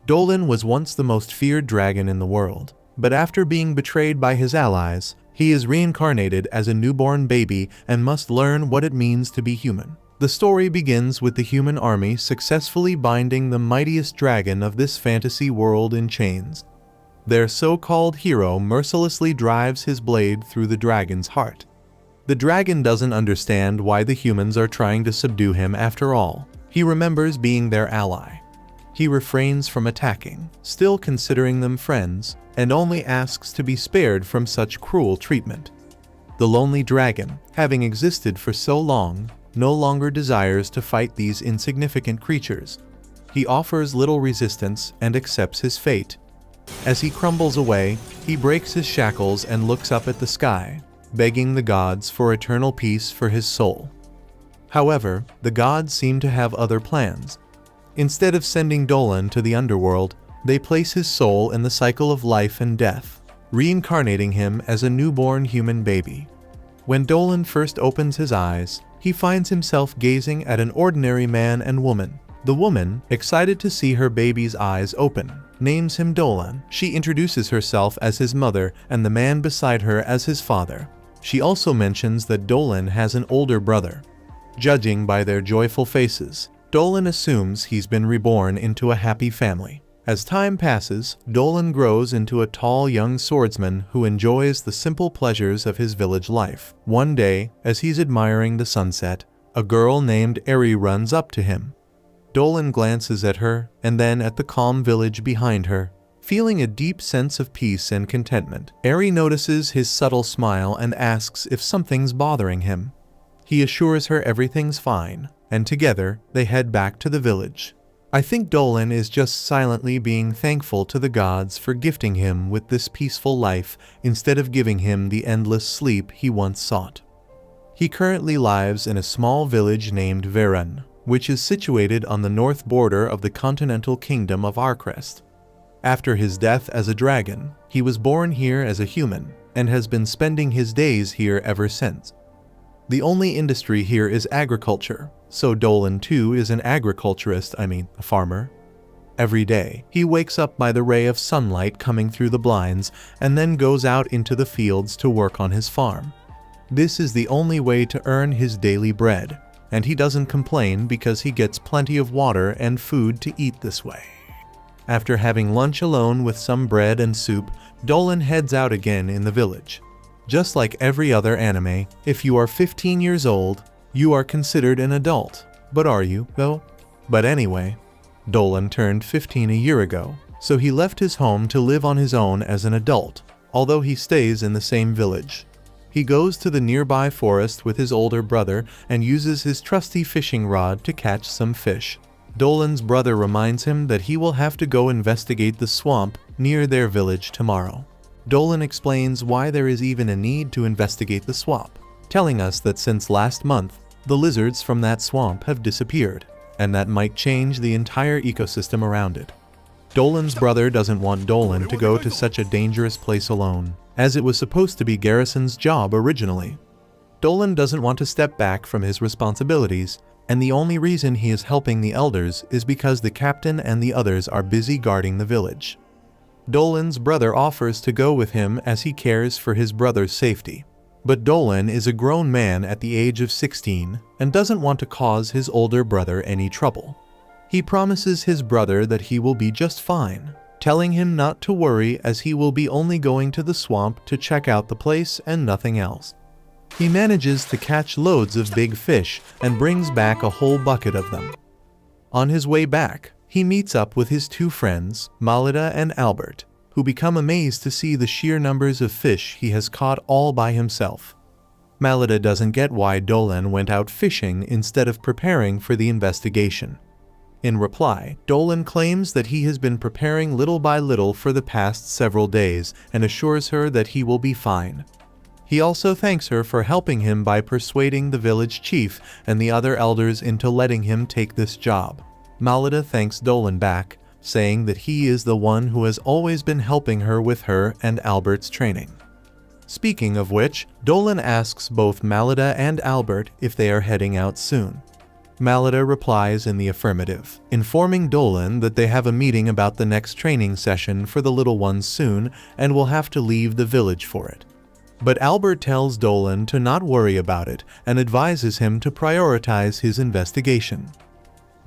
Dolan was once the most feared dragon in the world, but after being betrayed by his allies, he is reincarnated as a newborn baby and must learn what it means to be human. The story begins with the human army successfully binding the mightiest dragon of this fantasy world in chains. Their so-called hero mercilessly drives his blade through the dragon's heart. The dragon doesn't understand why the humans are trying to subdue him after all. He remembers being their ally. He refrains from attacking, still considering them friends, and only asks to be spared from such cruel treatment. The lonely dragon, having existed for so long, no longer desires to fight these insignificant creatures. He offers little resistance and accepts his fate. As he crumbles away, he breaks his shackles and looks up at the sky, begging the gods for eternal peace for his soul. However, the gods seem to have other plans. Instead of sending Dolan to the underworld, they place his soul in the cycle of life and death, reincarnating him as a newborn human baby. When Dolan first opens his eyes, he finds himself gazing at an ordinary man and woman. The woman, excited to see her baby's eyes open, names him Dolan. She introduces herself as his mother and the man beside her as his father. She also mentions that Dolan has an older brother. Judging by their joyful faces, Dolan assumes he's been reborn into a happy family. As time passes, Dolan grows into a tall young swordsman who enjoys the simple pleasures of his village life. One day, as he's admiring the sunset, a girl named Eri runs up to him. Dolan glances at her and then at the calm village behind her, feeling a deep sense of peace and contentment. Eri notices his subtle smile and asks if something's bothering him. He assures her everything's fine, and together they head back to the village. I think Dolan is just silently being thankful to the gods for gifting him with this peaceful life instead of giving him the endless sleep he once sought. He currently lives in a small village named Reborn, which is situated on the north border of the continental kingdom of Arcrest. After his death as a dragon, he was born here as a human and has been spending his days here ever since. The only industry here is agriculture, so Dolan too is an agriculturist, a farmer. Every day, he wakes up by the ray of sunlight coming through the blinds and then goes out into the fields to work on his farm. This is the only way to earn his daily bread, and he doesn't complain because he gets plenty of water and food to eat this way. After having lunch alone with some bread and soup, Dolan heads out again in the village. Just like every other anime, if you are 15 years old, you are considered an adult. But are you, though? But anyway, Dolan turned 15 a year ago, so he left his home to live on his own as an adult, although he stays in the same village. He goes to the nearby forest with his older brother and uses his trusty fishing rod to catch some fish. Dolan's brother reminds him that he will have to go investigate the swamp near their village tomorrow. Dolan explains why there is even a need to investigate the swamp, telling us that since last month, the lizards from that swamp have disappeared, and that might change the entire ecosystem around it. Dolan's brother doesn't want Dolan to go to such a dangerous place alone, as it was supposed to be Garrison's job originally. Dolan doesn't want to step back from his responsibilities, and the only reason he is helping the elders is because the captain and the others are busy guarding the village. Dolan's brother offers to go with him as he cares for his brother's safety. But Dolan is a grown man at the age of 16 and doesn't want to cause his older brother any trouble. He promises his brother that he will be just fine, telling him not to worry as he will be only going to the swamp to check out the place and nothing else. He manages to catch loads of big fish and brings back a whole bucket of them. On his way back, he meets up with his two friends, Malida and Albert, who become amazed to see the sheer numbers of fish he has caught all by himself. Malida doesn't get why Dolan went out fishing instead of preparing for the investigation. In reply, Dolan claims that he has been preparing little by little for the past several days and assures her that he will be fine. He also thanks her for helping him by persuading the village chief and the other elders into letting him take this job. Malida thanks Dolan back, saying that he is the one who has always been helping her with her and Albert's training. Speaking of which, Dolan asks both Malida and Albert if they are heading out soon. Malita replies in the affirmative, informing Dolan that they have a meeting about the next training session for the little ones soon and will have to leave the village for it. But Albert tells Dolan to not worry about it and advises him to prioritize his investigation.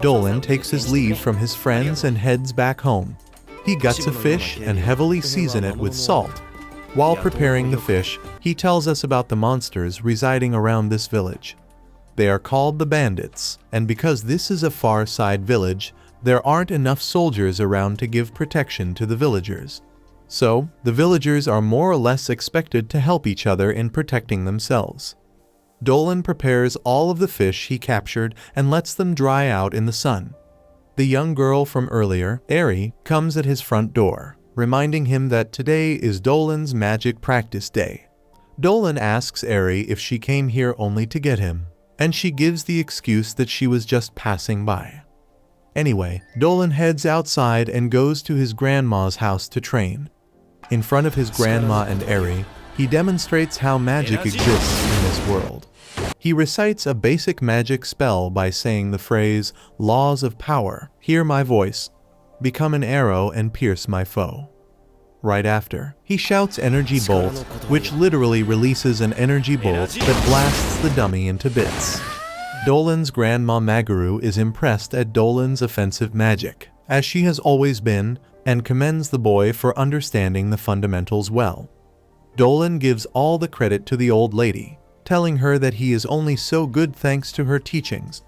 Dolan takes his leave from his friends and heads back home. He guts a fish and heavily seasons it with salt. While preparing the fish, he tells us about the monsters residing around this village. They are called the bandits, and because this is a far side village, there aren't enough soldiers around to give protection to the villagers. So, the villagers are more or less expected to help each other in protecting themselves. Dolan prepares all of the fish he captured and lets them dry out in the sun. The young girl from earlier, Ari, comes at his front door, reminding him that today is Dolan's magic practice day. Dolan asks Ari if she came here only to get him, and she gives the excuse that she was just passing by. Anyway, Dolan heads outside and goes to his grandma's house to train. In front of his grandma and Ari, he demonstrates how magic exists in this world. He recites a basic magic spell by saying the phrase, "Laws of power, hear my voice, become an arrow and pierce my foe." Right after, he shouts energy bolt, which literally releases an energy bolt that blasts the dummy into bits. Dolan's grandma Magaru is impressed at Dolan's offensive magic, as she has always been, and commends the boy for understanding the fundamentals well. Dolan gives all the credit to the old lady, telling her that he is only so good thanks to her teachings.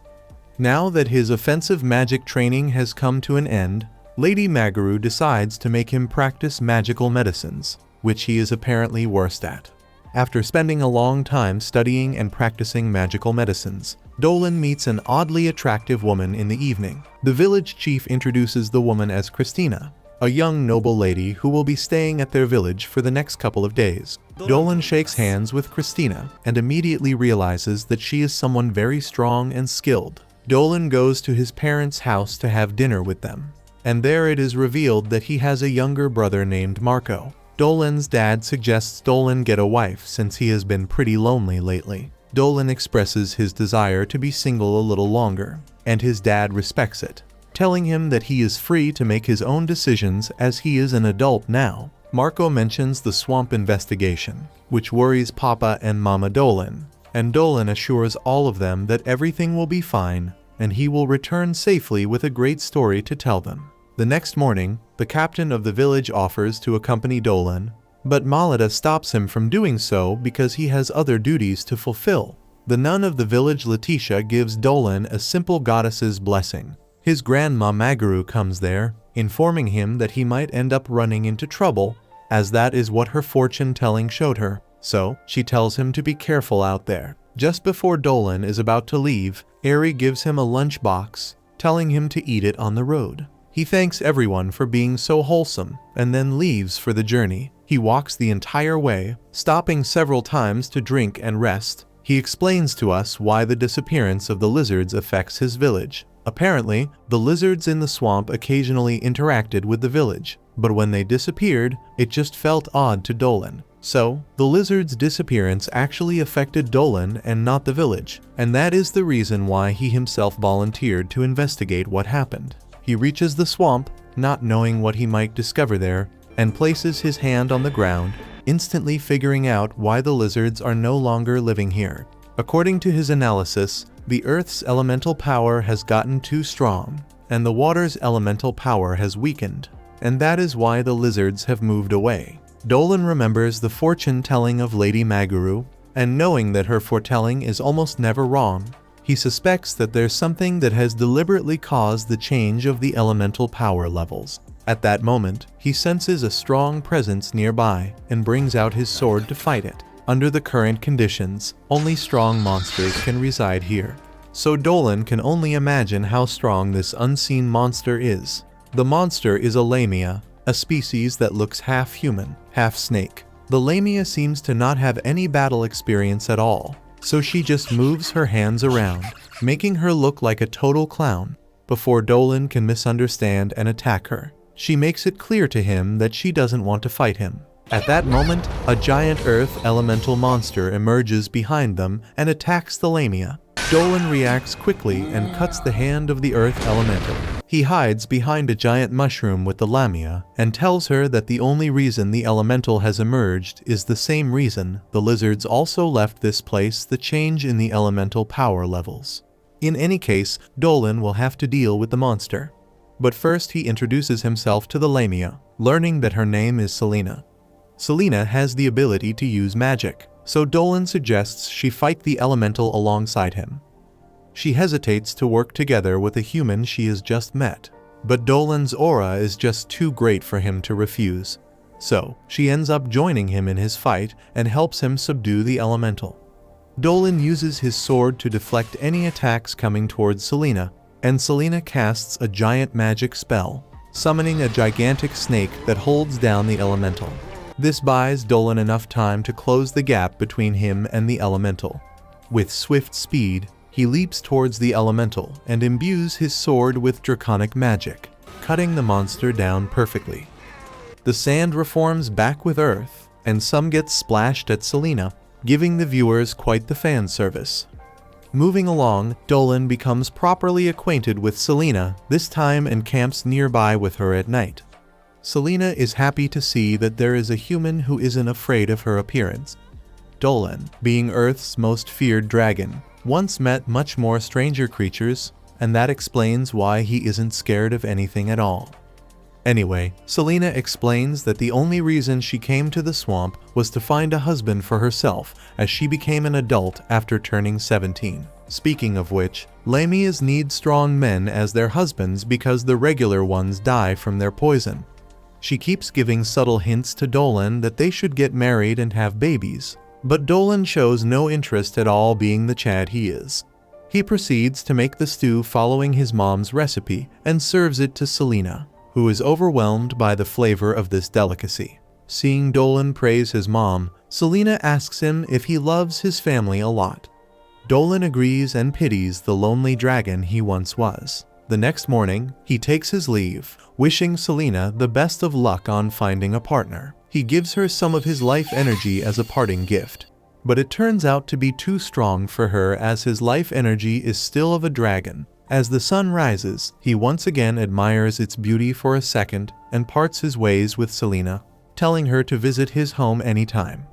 Now that his offensive magic training has come to an end, Lady Magaru decides to make him practice magical medicines, which he is apparently worst at. After spending a long time studying and practicing magical medicines, Dolan meets an oddly attractive woman in the evening. The village chief introduces the woman as Christina, a young noble lady who will be staying at their village for the next couple of days. Dolan shakes hands with Christina and immediately realizes that she is someone very strong and skilled. Dolan goes to his parents' house to have dinner with them, and there it is revealed that he has a younger brother named Marco. Dolan's dad suggests Dolan get a wife since he has been pretty lonely lately. Dolan expresses his desire to be single a little longer, and his dad respects it, telling him that he is free to make his own decisions as he is an adult now. Marco mentions the swamp investigation, which worries Papa and Mama Dolan, and Dolan assures all of them that everything will be fine and he will return safely with a great story to tell them. The next morning, the captain of the village offers to accompany Dolan, but Malita stops him from doing so because he has other duties to fulfill. The nun of the village, Letitia, gives Dolan a simple goddess's blessing. His grandma Magaru comes there, informing him that he might end up running into trouble, as that is what her fortune-telling showed her. So, she tells him to be careful out there. Just before Dolan is about to leave, Ari gives him a lunchbox, telling him to eat it on the road. He thanks everyone for being so wholesome, and then leaves for the journey. He walks the entire way, stopping several times to drink and rest. He explains to us why the disappearance of the lizards affects his village. Apparently, the lizards in the swamp occasionally interacted with the village, but when they disappeared, it just felt odd to Dolan. So, the lizard's disappearance actually affected Dolan and not the village, and that is the reason why he himself volunteered to investigate what happened. He reaches the swamp, not knowing what he might discover there, and places his hand on the ground, instantly figuring out why the lizards are no longer living here. According to his analysis, the Earth's elemental power has gotten too strong, and the water's elemental power has weakened, and that is why the lizards have moved away. Dolan remembers the fortune-telling of Lady Magaru, and knowing that her foretelling is almost never wrong, he suspects that there's something that has deliberately caused the change of the elemental power levels. At that moment, he senses a strong presence nearby and brings out his sword to fight it. Under the current conditions, only strong monsters can reside here. So Dolan can only imagine how strong this unseen monster is. The monster is a lamia, a species that looks half human, half snake. The lamia seems to not have any battle experience at all, so she just moves her hands around, making her look like a total clown. Before Dolan can misunderstand and attack her, she makes it clear to him that she doesn't want to fight him. At that moment, a giant earth elemental monster emerges behind them and attacks the lamia. Dolan reacts quickly and cuts the hand of the earth elemental. He hides behind a giant mushroom with the Lamia and tells her that the only reason the elemental has emerged is the same reason the lizards also left this place: the change in the elemental power levels. In any case, Dolan will have to deal with the monster. But first he introduces himself to the Lamia, learning that her name is Selena. Selena has the ability to use magic, so Dolan suggests she fight the elemental alongside him. She hesitates to work together with a human she has just met, but Dolan's aura is just too great for him to refuse. So, she ends up joining him in his fight and helps him subdue the elemental. Dolan uses his sword to deflect any attacks coming towards Selena, and Selena casts a giant magic spell, summoning a gigantic snake that holds down the elemental. This buys Dolan enough time to close the gap between him and the elemental. With swift speed, he leaps towards the elemental and imbues his sword with draconic magic, cutting the monster down perfectly. The sand reforms back with earth, and some gets splashed at Selena, giving the viewers quite the fan service. Moving along, Dolan becomes properly acquainted with Selena, this time and camps nearby with her at night. Selena is happy to see that there is a human who isn't afraid of her appearance. Dolan, being Earth's most feared dragon, once met much more stranger creatures, and that explains why he isn't scared of anything at all. Anyway, Selena explains that the only reason she came to the swamp was to find a husband for herself, as she became an adult after turning 17. Speaking of which, Lamias need strong men as their husbands because the regular ones die from their poison. She keeps giving subtle hints to Dolan that they should get married and have babies, but Dolan shows no interest at all, being the Chad he is. He proceeds to make the stew following his mom's recipe and serves it to Selena, who is overwhelmed by the flavor of this delicacy. Seeing Dolan praise his mom, Selena asks him if he loves his family a lot. Dolan agrees and pities the lonely dragon he once was. The next morning, he takes his leave, wishing Selena the best of luck on finding a partner. He gives her some of his life energy as a parting gift, but it turns out to be too strong for her as his life energy is still of a dragon. As the sun rises, he once again admires its beauty for a second and parts his ways with Selena, telling her to visit his home anytime.